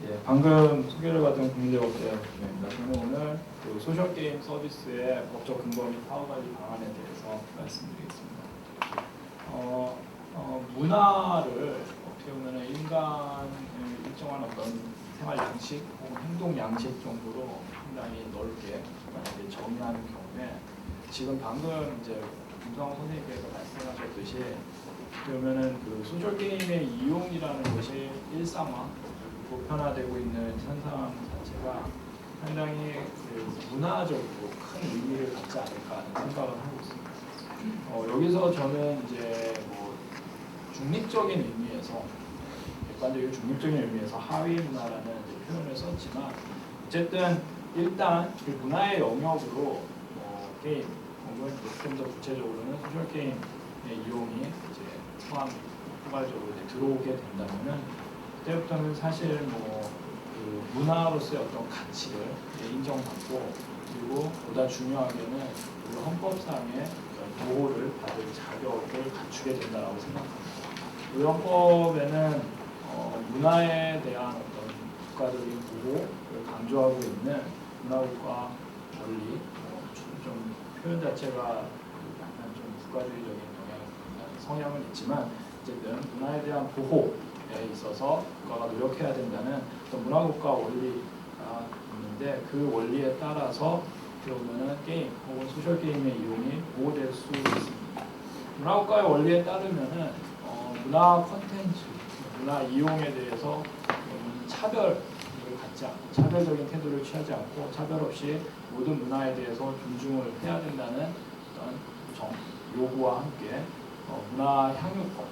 예, 방금 소개를 받은 국민대법대 김현입니다. 저는 오늘 그 소셜게임 서비스의 법적 근거 및 사후관리 방안에 대해서 말씀드리겠습니다. 문화를 어떻게 보면 인간의 일정한 어떤 생활 양식 혹은 행동 양식 정도로 상당히 넓게 만약에 정의하는 경우에 지금 방금 이제 김성호 선생님께서 말씀하셨듯이 그러면은 그 소셜게임의 이용이라는 것이 일상화 보편화되고 있는 현상 자체가 상당히 그 문화적으로 큰 의미를 갖지 않을까 하는 생각을 하고 있습니다. 여기서 저는 이제 뭐 중립적인 의미에서 객관적인 중립적인 의미에서 하위 문화라는 표현을 썼지만 어쨌든 일단 그 문화의 영역으로 게임 혹은 좀 더 구체적으로는 소셜 게임의 이용이 이제 포괄적으로 들어오게 된다면은 그때부터는 사실 그 문화로서의 어떤 가치를 인정받고 그리고 보다 중요하게는 우리 헌법상의 보호를 받을 자격을 갖추게 된다라고 생각합니다. 우리 헌법에는 문화에 대한 어떤 국가적인 보호를 강조하고 있는 문화국가 원리, 좀 표현 자체가 약간 좀 국가주의적인 성향은 있지만 어쨌든 문화에 대한 보호에 있어서 국가가 노력해야 된다는 어떤 문화국가 원리가 있는데 그 원리에 따라서 그러면은 게임 혹은 소셜 게임의 이용이 보호될 수 있습니다. 문화국가의 원리에 따르면은 문화 콘텐츠, 문화 이용에 대해서 차별을 갖지 않고 차별적인 태도를 취하지 않고 차별 없이 모든 문화에 대해서 존중을 해야 된다는 어떤 요구와 함께 문화 향유권,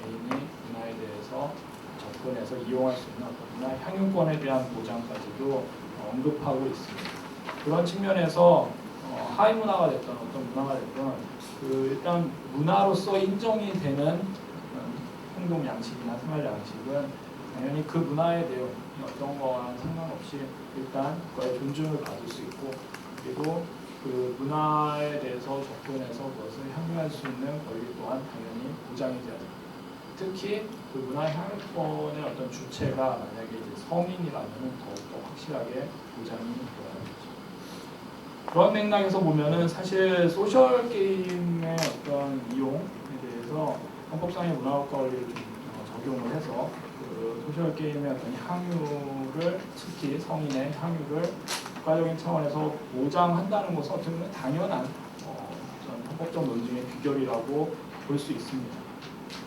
개인이 문화에 대해서 접근해서 이용할 수 있는 어떤 문화 향유권에 대한 보장까지도 언급하고 있습니다. 그런 측면에서 하위 문화가 됐던 어떤 문화가 됐던 그 일단 문화로서 인정이 되는 행동 양식이나 생활 양식은 당연히 그 문화의 내용 어떤 거와는 상관없이 일단 그거의 존중을 받을 수 있고 그리고 그 문화에 대해서 접근해서 그것을 향유할 수 있는 권리 또한 당연히 보장이 되어야 됩니다. 특히 그 문화 향유권의 어떤 주체가 만약에 이제 성인이라면 더욱더 확실하게 보장이 되어야 되죠. 그런 맥락에서 보면은 사실 소셜 게임의 어떤 이용에 대해서 헌법상의 문화국가 원리를 좀 적용을 해서 그 소셜 게임의 어떤 향유를 특히 성인의 향유를 국가적인 차원에서 보장한다는 것은 어떻게 보면 당연한 헌법적 논증의 규결이라고 볼 수 있습니다.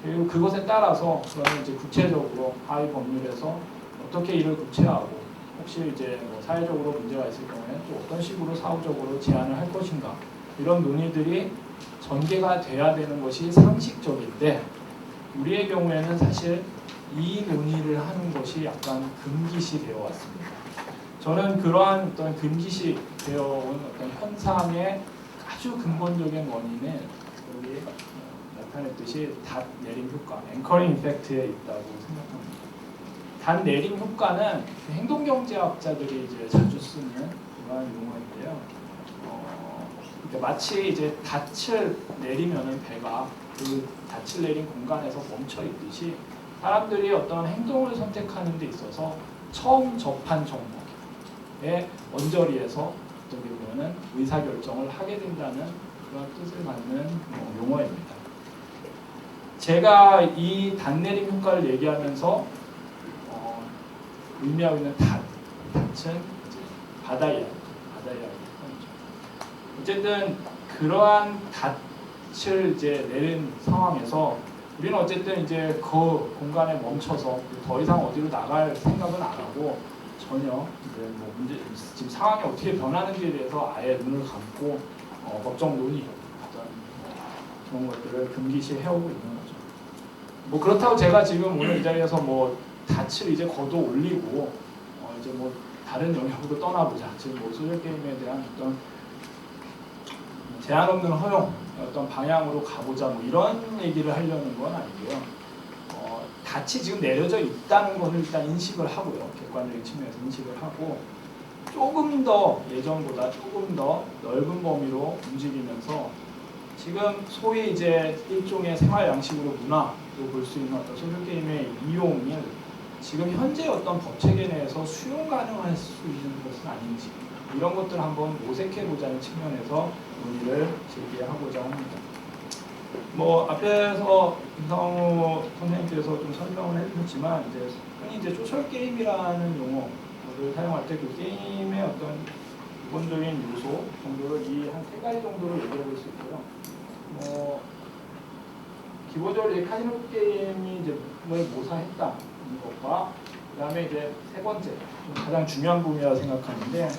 그리고 그것에 따라서 그러면 이제 구체적으로 하위 법률에서 어떻게 이를 구체화하고 혹시 이제 사회적으로 문제가 있을 경우에 또 어떤 식으로 사후적으로 제한을 할 것인가 이런 논의들이 전개가 돼야 되는 것이 상식적인데 우리의 경우에는 사실 이 논의를 하는 것이 약간 금기시 되어 왔습니다. 저는 그러한 어떤 금기시 되어 온 어떤 현상의 아주 근본적인 원인은 여기 나타냈듯이 닷 내림 효과, 앵커링 이펙트에 있다고 생각합니다. 닷 내림 효과는 행동경제학자들이 이제 자주 쓰는 그러한 용어인데요. 마치 이제 닻을 내리면은 배가 그 닻을 내린 공간에서 멈춰 있듯이 사람들이 어떤 행동을 선택하는 데 있어서 처음 접한 정보의 언저리에서 어떻게 보면은 의사결정을 하게 된다는 그런 뜻을 갖는 용어입니다. 제가 이 닷내림 효과를 얘기하면서 의미하고 있는 닷은 바다 이야기. 어쨌든 그러한 닻을 이제 내린 상황에서 우리는 어쨌든 이제 그 공간에 멈춰서 더 이상 어디로 나갈 생각은 안 하고 전혀 이제 문제 지금 상황이 어떻게 변하는지에 대해서 아예 눈을 감고 법정 논의 어떤 그런 것들을 금기시 해오고 있는 거죠. 그렇다고 제가 지금 오늘 이 자리에서 닻을 이제 걷어 올리고 이제 다른 영역으로 떠나보자. 지금 소셜 게임에 대한 어떤 제한 없는 허용 어떤 방향으로 가보자 이런 얘기를 하려는 건 아니고요. 닻이 지금 내려져 있다는 것을 일단 인식을 하고요. 객관적인 측면에서 인식을 하고 조금 더 예전보다 조금 더 넓은 범위로 움직이면서 지금 소위 이제 일종의 생활 양식으로 문화로 볼 수 있는 어떤 소셜 게임의 이용을 지금 현재 어떤 법 체계 내에서 수용 가능할 수 있는 것은 아닌지 이런 것들을 한번 모색해보자는 측면에서 논의를 제기하고자 합니다. 뭐 앞에서 김상우 선생님께서 좀 설명을 해주셨지만 흔히 소셜 게임이라는 용어를 사용할 때 그 게임의 어떤 기본적인 요소 정도를 이 한 3가지 정도로 얘기해 볼 수 있고요. 기본적으로 카지노 게임이 뭘 모사했다는 것과 그다음에 세 번째 가장 중요한 부분이라고 생각하는데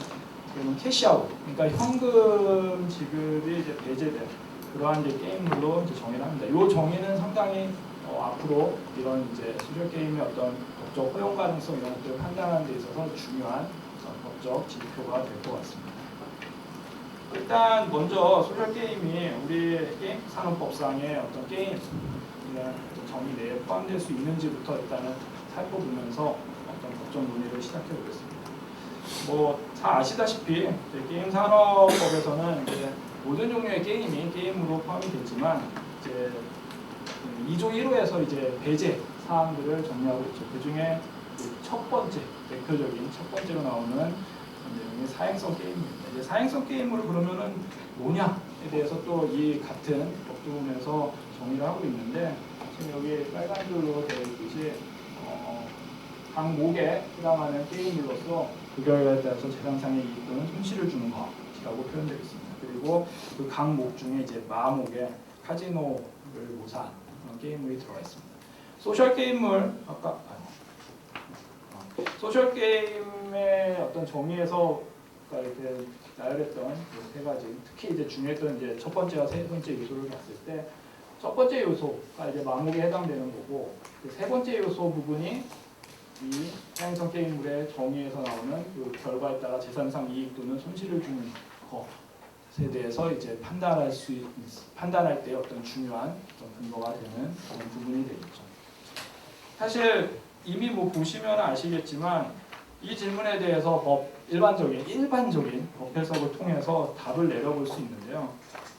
캐시아웃, 그러니까 현금 지급이 배제된 그러한 게임물로 정의를 합니다. 이 정의는 상당히 앞으로 이런 소셜 게임의 어떤 법적 허용 가능성 이런 것들을 판단하는 데 있어서 중요한 법적 지표가 될 것 같습니다. 일단 먼저 소셜 게임이 우리 게임 산업법상의 어떤 게임 정의 내에 포함될 수 있는지부터 일단은 살펴보면서 어떤 법적 논의를 시작해 보겠습니다. 다 아시다시피 게임 산업법에서는 모든 종류의 게임이 게임으로 포함이 되지만 2조 1호에서 배제 사항들을 정리하고 있죠. 그 중에 첫 번째 대표적인 첫 번째로 나오는 내용이 사행성 게임입니다. 사행성 게임으로 그러면은 뭐냐에 대해서 또 이 같은 법 부분에서 정의를 하고 있는데 지금 여기 빨간 줄로 되어 있듯이 각 목에 해당하는 게임으로서 그 결과에 따라서 재산상의 이익 또는 손실을 주는 것이라고 표현되어 있습니다. 그리고 그 각 목 중에 마목에 카지노를 모사한 그런 게임물이 들어가 있습니다. 소셜 게임물 소셜 게임의 어떤 정의에서 이렇게 나열했던 3가지, 특히 중요했던 첫 번째와 세 번째 요소를 봤을 때 첫 번째 요소가 마목에 해당되는 거고 세 번째 요소 부분이 이 사행성 게임물의 정의에서 나오는 그 결과에 따라 재산상 이익 또는 손실을 주는 것에 대해서 판단할 때 어떤 중요한 근거가 되는 그런 부분이 되겠죠. 사실 이미 보시면 아시겠지만 이 질문에 대해서 일반적인 법 해석을 통해서 답을 내려볼 수 있는데요.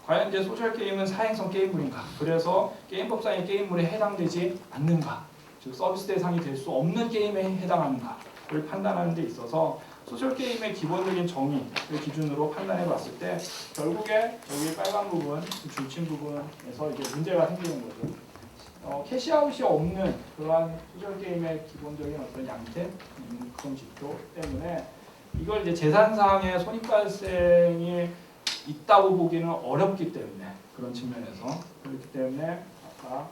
과연 소셜 게임은 사행성 게임물인가? 그래서 게임법상의 게임물에 해당되지 않는가? 즉 서비스 대상이 될 수 없는 게임에 해당하는가를 판단하는 데 있어서 소셜 게임의 기본적인 정의를 기준으로 판단해 봤을 때 결국에 여기 빨간 부분, 줄친 부분에서 문제가 생기는 거죠. 캐시아웃이 없는 그러한 소셜 게임의 기본적인 어떤 양태, 그런 지표 때문에 이걸 재산상의 손익 발생이 있다고 보기는 어렵기 때문에 그런 측면에서 그렇기 때문에 아까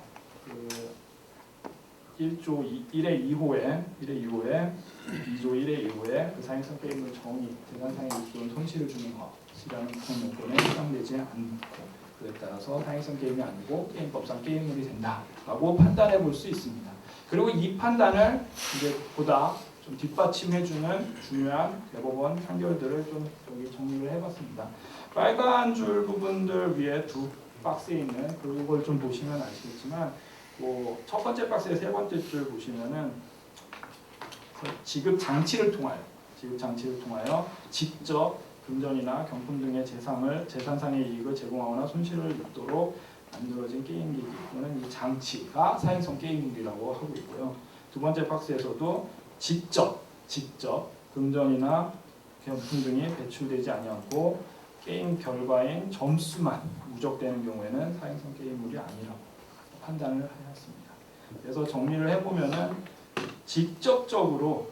1조 1의 2호에 2조 1의 2호에 그 사행성 게임을 정의, 재산상의 이익 또는 손실을 주는 것이라는 그런 요건에 해당되지 않고 그에 따라서 사행성 게임이 아니고 게임법상 게임물이 된다라고 판단해 볼 수 있습니다. 그리고 이 판단을 보다 좀 뒷받침해주는 중요한 대법원 판결들을 좀 여기 정리를 해봤습니다. 빨간 줄 부분들 위에 두 박스에 있는 그걸 좀 보시면 아시겠지만 첫 번째 박스의 세 번째 줄 보시면은 지급 장치를 통하여 직접 금전이나 경품 등의 재산상의 이익을 제공하거나 손실을 입도록 만들어진 게임기기 또는 이 장치가 사행성 게임물이라고 하고 있고요. 두 번째 박스에서도 직접 금전이나 경품 등이 배출되지 아니하고 게임 결과인 점수만 누적되는 경우에는 사행성 게임물이 아니라고 판단을 하였습니다. 그래서 정리를 해보면은 직접적으로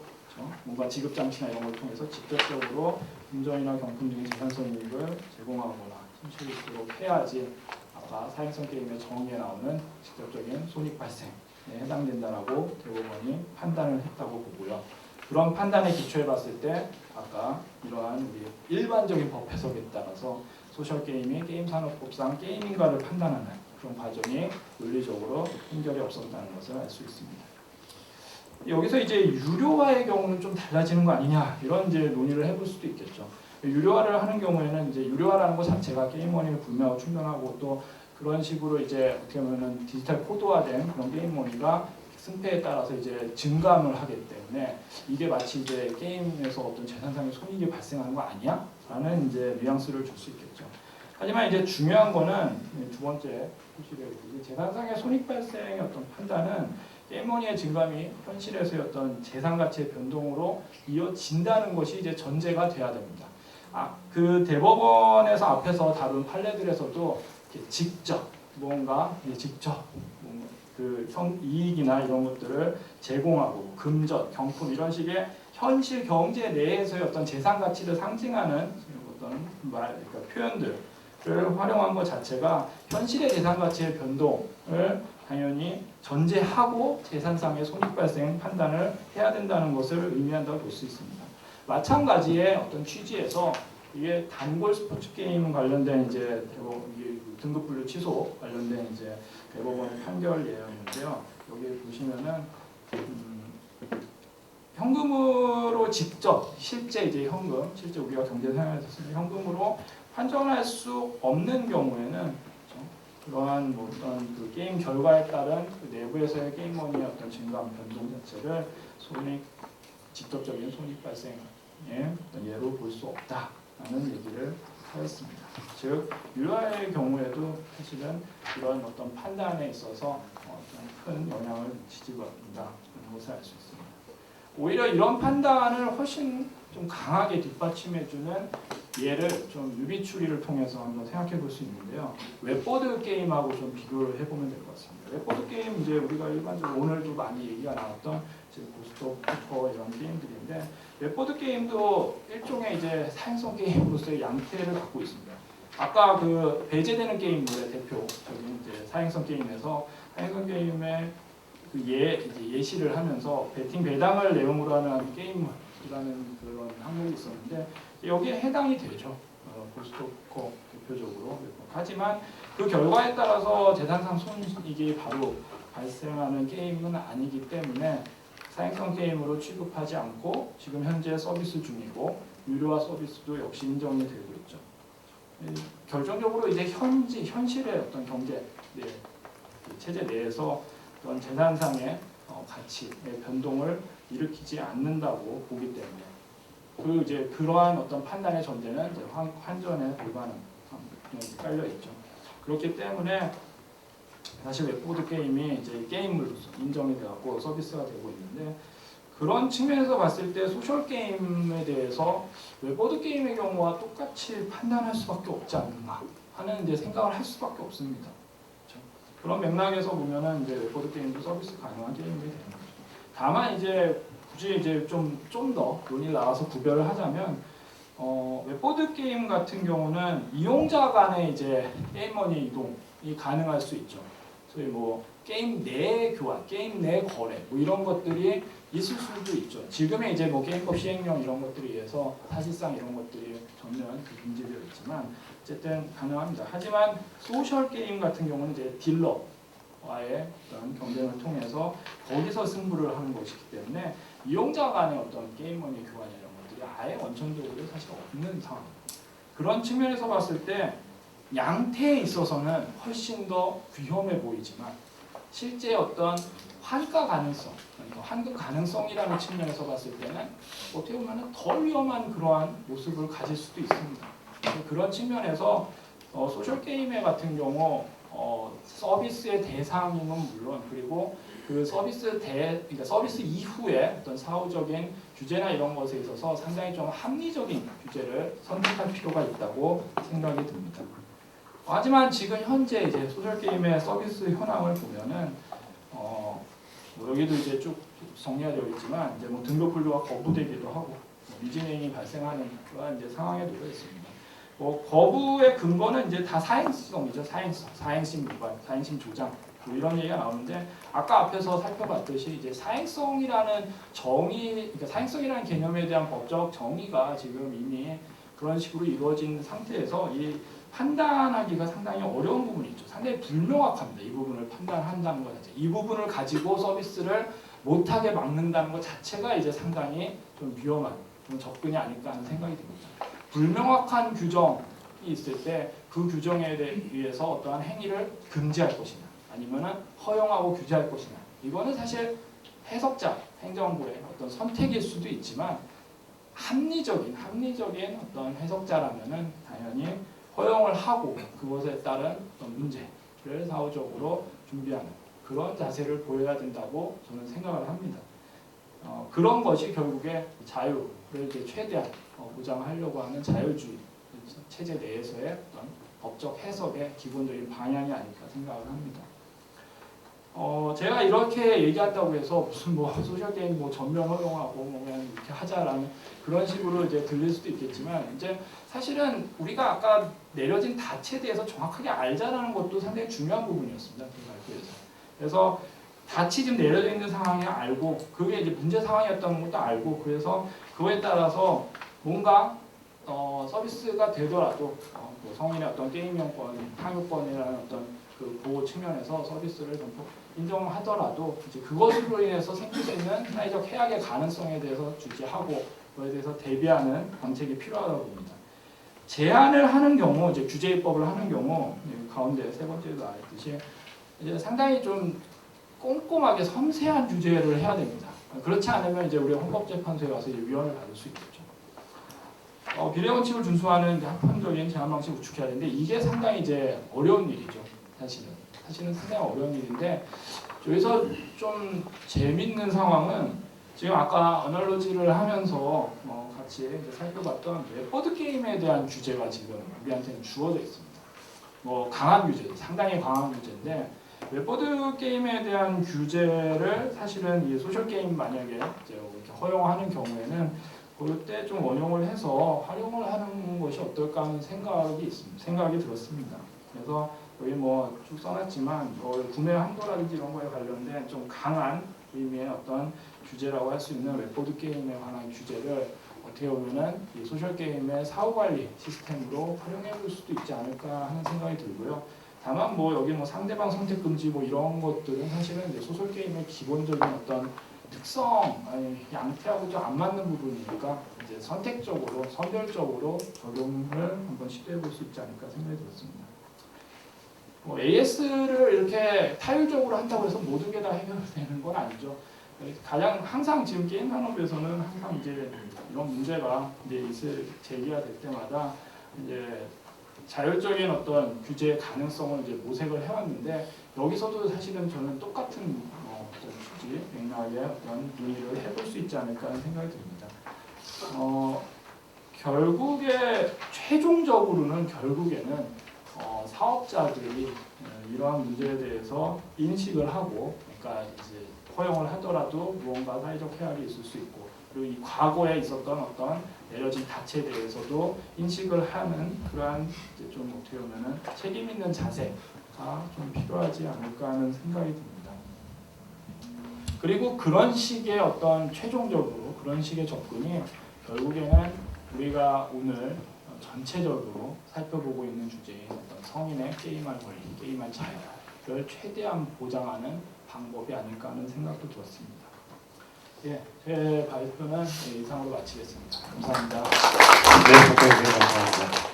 뭔가 지급 장치나 이런 걸 통해서 직접적으로 금전이나 경품 등의 재산성 이익을 제공하거나 손실을 입도록 해야지 아까 사행성 게임의 정의에 나오는 직접적인 손익 발생에 해당된다라고 대법원이 판단을 했다고 보고요. 그런 판단에 기초해 봤을 때 아까 이러한 우리 일반적인 법 해석에 따라서 소셜 게임이 게임 산업법상 게임인가를 판단하는 그런 과정이 논리적으로 한결이 없었다는 것을 알 수 있습니다. 여기서 유료화의 경우는 좀 달라지는 거 아니냐 이런 논의를 해볼 수도 있겠죠. 유료화를 하는 경우에는 유료화라는 것 자체가 게임 머니를 불매하고 충분하고 또 그런 식으로 어떻게 보면은 디지털 코드화된 그런 게임 머니가 승패에 따라서 증감을 하기 때문에 이게 마치 게임에서 어떤 재산상의 손익이 발생하는 거 아니야? 라는 뉘앙스를 줄 수 있겠죠. 하지만 중요한 거는 두 번째 표시를 재산상의 손익 발생의 어떤 판단은 게임머니의 증감이 현실에서의 어떤 재산 가치의 변동으로 이어진다는 것이 이제 전제가 돼야 됩니다. 그 대법원에서 앞에서 다룬 판례들에서도 직접 뭔가 그 이익이나 이런 것들을 제공하고 금전, 경품 이런 식의 현실 경제 내에서의 어떤 재산 가치를 상징하는 어떤 그러니까 표현들을 활용한 것 자체가 현실의 재산 가치의 변동을 당연히 전제하고 재산상의 손익 발생 판단을 해야 된다는 것을 의미한다고 볼 수 있습니다. 마찬가지의 어떤 취지에서 이게 단골 스포츠 게임 관련된 이제 등급 분류 취소 관련된 이제 대법원의 판결 예였는데요. 여기 보시면은 현금으로 직접 실제 이제 현금, 실제 우리가 경제 생활에서 쓰는 현금으로 환전할 수 없는 경우에는 그러한 뭐 어떤 그 게임 결과에 따른 그 내부에서의 게임머니의 어떤 증감 변동 자체를 직접적인 손익 발생의 어떤 예로 볼 수 없다라는 얘기를 하였습니다. 즉 유아의 경우에도 사실은 이런 어떤 판단에 있어서 어떤 큰 영향을 미치지 않는다는 것을 알 수 있습니다. 오히려 이런 판단을 훨씬 좀 강하게 뒷받침해주는 예를 좀 유비 추리를 통해서 한번 생각해 볼 수 있는데요. 웹보드 게임하고 좀 비교를 해보면 될 것 같습니다. 웹보드 게임 이제 우리가 일반적으로 오늘도 많이 얘기가 나왔던 고스톱, 포커 이런 게임들인데 웹보드 게임도 일종의 이제 사행성 게임으로서의 양태를 갖고 있습니다. 아까 그 배제되는 게임물의 대표적인 이제 사행성 게임에서 사행성 게임의 그 예시를 하면서 배팅 배당을 내용으로 하는 게임이라는 그런 항목이 있었는데 여기에 해당이 되죠. 고스톱 대표적으로. 하지만 그 결과에 따라서 재산상 손익이 바로 발생하는 게임은 아니기 때문에 사행성 게임으로 취급하지 않고 지금 현재 서비스 중이고 유료화 서비스도 역시 인정이 되고 있죠. 결정적으로 이제 현실의 어떤 경제 체제 내에서 어떤 재산상의 가치의 변동을 일으키지 않는다고 보기 때문에 그러한 어떤 판단의 전제는 이제 환전에 불가능성이 깔려 있죠. 그렇기 때문에 사실 웹보드 게임이 이제 게임으로서 인정이 되고 서비스가 되고 있는데 그런 측면에서 봤을 때 소셜 게임에 대해서 웹보드 게임의 경우와 똑같이 판단할 수밖에 없지 않나 하는 이제 생각을 할 수밖에 없습니다. 그렇죠? 그런 맥락에서 보면은 이제 웹보드 게임도 서비스 가능한 게임이 되는 거죠. 다만 이제 굳이 이제 좀 더 논의를 나와서 구별을 하자면 웹보드 게임 같은 경우는 이용자 간의 이제 게임머니 이동이 가능할 수 있죠. 소위 뭐 게임 내 교환, 게임 내 거래 뭐 이런 것들이 있을 수도 있죠. 지금의 이제 뭐 게임법 시행령 이런 것들에 의해서 사실상 이런 것들이 전면 금지되어 있지만 어쨌든 가능합니다. 하지만 소셜 게임 같은 경우는 이제 딜러와의 어떤 경쟁을 통해서 거기서 승부를 하는 것이기 때문에 이용자 간의 어떤 게임머니 교환 이런 것들이 아예 원천적으로 사실 없는 상황입니다. 그런 측면에서 봤을 때 양태에 있어서는 훨씬 더 위험해 보이지만 실제 어떤 환가 가능성, 환급 가능성이라는 측면에서 봤을 때는 어떻게 보면 더 위험한 그러한 모습을 가질 수도 있습니다. 그런 측면에서 소셜 게임에 같은 경우 서비스의 대상임은 물론 그리고 그 그러니까 서비스 이후에 어떤 사후적인 규제나 이런 것에 있어서 상당히 좀 합리적인 규제를 선택할 필요가 있다고 생각이 듭니다. 하지만 지금 현재 이제 소셜 게임의 서비스 현황을 보면은 뭐 여기도 이제 쭉 정리가 되어 있지만 이제 뭐 등급 분류가 거부되기도 하고 미진행이 발생하는 그런 이제 상황에 놓여 있습니다. 뭐 거부의 근거는 이제 다 사행성이죠. 사행심 유발, 사행심 조장 뭐 이런 얘기가 나오는데 아까 앞에서 살펴봤듯이 이제 사행성이라는 그러니까 사행성이라는 개념에 대한 법적 정의가 지금 이미 그런 식으로 이루어진 상태에서 이 판단하기가 상당히 어려운 부분이 있죠. 상당히 불명확합니다. 이 부분을 판단한다는 것 자체. 이 부분을 가지고 서비스를 못하게 막는다는 것 자체가 이제 상당히 좀 위험한 좀 접근이 아닐까 하는 생각이 듭니다. 불명확한 규정이 있을 때 그 규정에 의해서 어떠한 행위를 금지할 것이냐 아니면 허용하고 규제할 것이냐 이거는 사실 해석자, 행정부의 어떤 선택일 수도 있지만 합리적인 어떤 해석자라면은 당연히 허용을 하고 그것에 따른 어떤 문제를 사후적으로 준비하는 그런 자세를 보여야 된다고 저는 생각을 합니다. 그런 것이 결국에 자유를 이제 최대한 보장하려고 하는 자유주의 체제 내에서의 어떤 법적 해석의 기본적인 방향이 아닐까 생각을 합니다. 제가 이렇게 얘기한다고 해서 무슨 뭐 소셜게임 뭐 전면 허용하고 뭐 그냥 이렇게 하자라는 그런 식으로 이제 들릴 수도 있겠지만 이제 사실은 우리가 아까 내려진 닻에 대해서 정확하게 알자라는 것도 상당히 중요한 부분이었습니다. 그래서 닻이 지금 내려져 있는 상황이 알고 그게 이제 문제 상황이었다는 것도 알고 그래서 그거에 따라서 뭔가 서비스가 되더라도 뭐 성인의 어떤 게임용권, 상용권이라는 어떤 그 보호 측면에서 서비스를 좀 인정하더라도 이제 그것으로 인해서 생길 수 있는 사회적 해악의 가능성에 대해서 주지하고 그에 대해서 대비하는 정책이 필요하다고 봅니다. 제한을 하는 경우, 이제 규제 입법을 하는 경우 가운데 세 번째도 나왔듯이 이제 상당히 좀 꼼꼼하게 섬세한 규제를 해야 됩니다. 그렇지 않으면 이제 우리가 헌법재판소에 가서 이제 위헌을 받을 수 있겠죠. 비례 원칙을 준수하는 합헌적인 제한 방식을 구축해야 되는데 이게 상당히 이제 어려운 일이죠. 사실은 상당히 어려운 일인데 여기서 좀 재밌는 상황은 지금 아까 어널로지를 하면서 같이 이제 살펴봤던 보드 게임에 대한 규제가 지금 우리한테는 주어져 있습니다. 뭐 강한 규제, 상당히 강한 규제인데 웹보드 게임에 대한 규제를 사실은 이 소셜 게임 만약에 이제 이렇게 허용하는 경우에는 그때 좀 원용을 해서 활용을 하는 것이 어떨까 하는 생각이 들었습니다. 그래서 여기 뭐 쭉 써놨지만 구매 한도라든지 이런 거에 관련된 좀 강한 의미의 어떤 규제라고 할 수 있는 웹보드 게임에 관한 규제를 어떻게 보면은 이 소셜 게임의 사후 관리 시스템으로 활용해 볼 수도 있지 않을까 하는 생각이 들고요. 다만 뭐 여기 뭐 상대방 선택 금지 뭐 이런 것들은 사실은 이제 소셜 게임의 기본적인 어떤 특성, 양태하고 좀 안 맞는 부분이니까 이제 선택적으로, 선별적으로 적용을 한번 시도해 볼 수 있지 않을까 생각이 들었습니다. AS를 이렇게 타율적으로 한다고 해서 모든 게 다 해결되는 건 아니죠. 가장 항상 지금 게임 산업에서는 항상 이제 이런 문제가 이제 제기가 될 때마다 이제 자율적인 어떤 규제의 가능성을 이제 모색을 해왔는데 여기서도 사실은 저는 똑같은 어떤 취지, 맥락의 어떤 논의를 해볼 수 있지 않을까 하는 생각이 듭니다. 결국에 최종적으로는 사업자들이 이러한 문제에 대해서 인식을 하고, 그러니까 이제 허용을 하더라도 무언가 사회적 해악이 있을 수 있고, 그리고 이 과거에 있었던 어떤 내려진 닻에 대해서도 인식을 하는 그러한 이제 좀 어떻게 보면은 책임 있는 자세가 좀 필요하지 않을까 하는 생각이 듭니다. 그리고 그런 식의 어떤 최종적으로 그런 식의 접근이 결국에는 우리가 오늘 전체적으로 살펴보고 있는 주제인 어떤 성인의 게임할 권리, 게임할 자유를 최대한 보장하는 방법이 아닐까 하는 생각도 들었습니다. 예, 제 발표는 이상으로 마치겠습니다. 감사합니다. 네, 감사합니다.